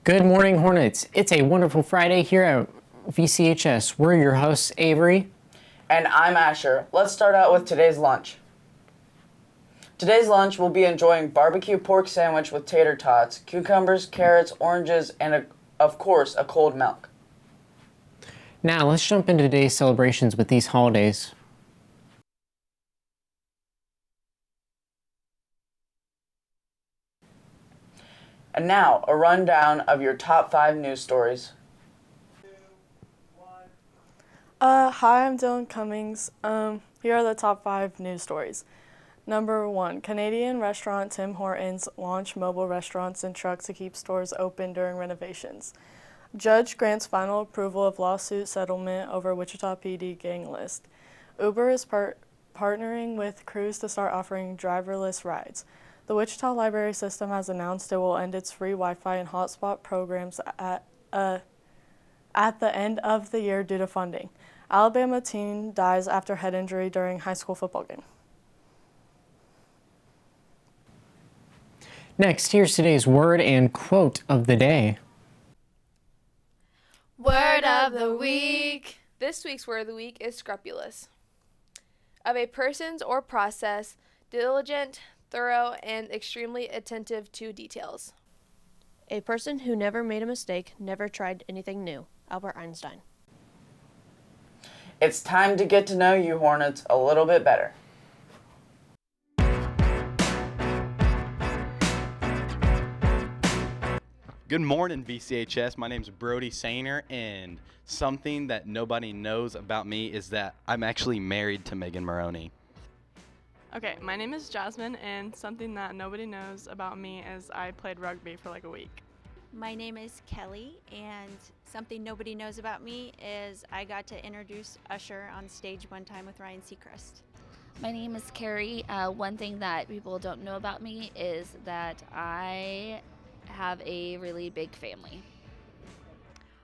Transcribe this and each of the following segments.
Good morning, Hornets. It's a wonderful Friday here at VCHS. We're your hosts, Avery. And I'm Asher. Let's start out with today's lunch. Today's lunch, we'll be enjoying barbecue pork sandwich with tater tots, cucumbers, carrots, oranges, and of course, a cold milk. Now, let's jump into today's celebrations with these holidays. And now, a rundown of your top 5 news stories. Hi, I'm Dylan Cummings. Here are the top 5 news stories. Number 1, Canadian restaurant Tim Hortons launched mobile restaurants and trucks to keep stores open during renovations. Judge grants final approval of lawsuit settlement over Wichita PD gang list. Uber is partnering with Cruise to start offering driverless rides. The Wichita Library system has announced it will end its free Wi-Fi and hotspot programs at the end of the year due to funding. Alabama teen dies after head injury during high school football game. Next, here's today's word and quote of the day. Word of the week. This week's word of the week is scrupulous. Of a person's or process, diligent, thorough, and extremely attentive to details. A person who never made a mistake, never tried anything new. Albert Einstein. It's time to get to know you, Hornets, a little bit better. Good morning, VCHS. My name is Brody Sainer, and something that nobody knows about me is that I'm actually married to Megan Maroney. Okay, my name is Jasmine, and something that nobody knows about me is I played rugby for like a week. My name is Kelly, and something nobody knows about me is I got to introduce Usher on stage one time with Ryan Seacrest. My name is Karlie. One thing that people don't know about me is that I have a really big family.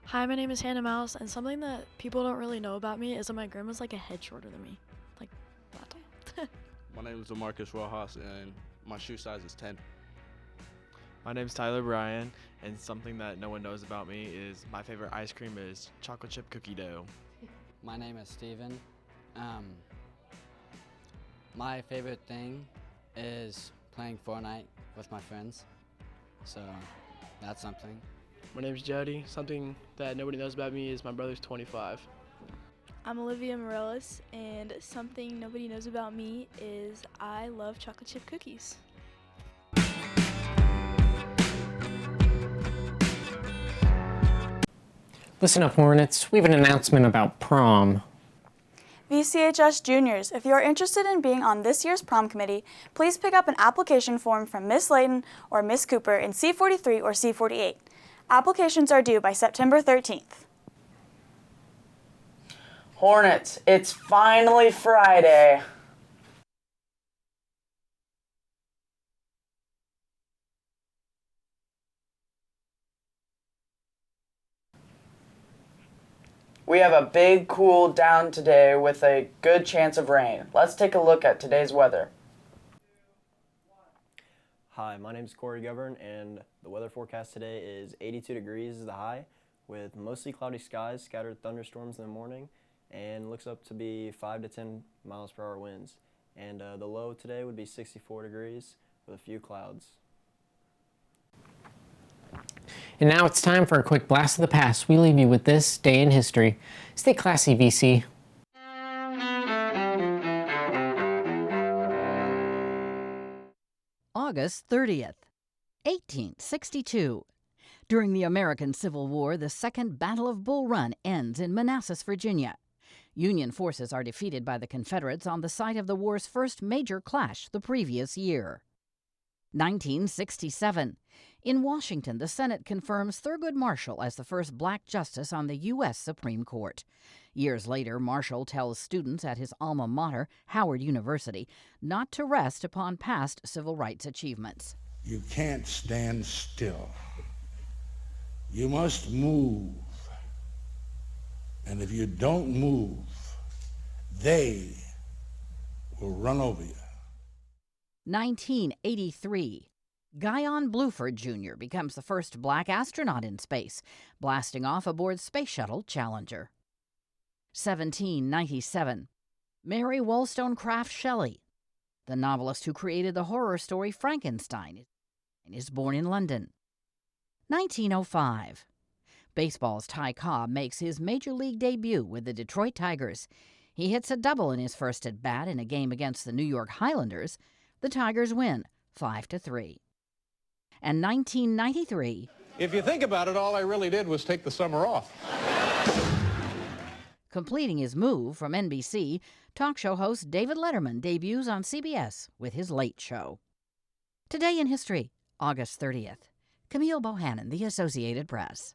Hi, my name is Hannah Mouse, and something that people don't really know about me is that my grandma's like a head shorter than me, like that tall. My name is Demarcus Rojas, and my shoe size is 10. My name's Tyler Bryan, and something that no one knows about me is my favorite ice cream is chocolate chip cookie dough. My name is Steven. My favorite thing is playing Fortnite with my friends, so that's something. My name's Jody. Something that nobody knows about me is my brother's 25. I'm Olivia Morellis, and something nobody knows about me is I love chocolate chip cookies. Listen up, Hornets. We have an announcement about prom. VCHS Juniors, if you are interested in being on this year's prom committee, please pick up an application form from Miss Layton or Miss Cooper in C43 or C48. Applications are due by September 13th. Hornets, it's finally Friday. We have a big cool down today with a good chance of rain. Let's take a look at today's weather. Hi, my name is Corey Govern, and the weather forecast today is 82 degrees is the high, with mostly cloudy skies, scattered thunderstorms in the morning, and looks up to be 5 to 10 miles per hour winds. And the low today would be 64 degrees with a few clouds. And now it's time for a quick blast of the past. We leave you with this day in history. Stay classy, VC. August 30th, 1862. During the American Civil War, the Second Battle of Bull Run ends in Manassas, Virginia. Union forces are defeated by the Confederates on the site of the war's first major clash the previous year. 1967. In Washington, the Senate confirms Thurgood Marshall as the first black justice on the U.S. Supreme Court. Years later, Marshall tells students at his alma mater, Howard University, not to rest upon past civil rights achievements. You can't stand still. You must move. And if you don't move, they will run over you. 1983. Guyon Bluford Jr. becomes the first black astronaut in space, blasting off aboard Space Shuttle Challenger. 1797. Mary Wollstonecraft Shelley, the novelist who created the horror story Frankenstein, is born in London. 1905. Baseball's Ty Cobb makes his Major League debut with the Detroit Tigers. He hits a double in his first at-bat in a game against the New York Highlanders. The Tigers win 5-3. And 1993. If you think about it, all I really did was take the summer off. Completing his move from NBC, talk show host David Letterman debuts on CBS with his Late Show. Today in History, August 30th. Camille Bohannon, The Associated Press.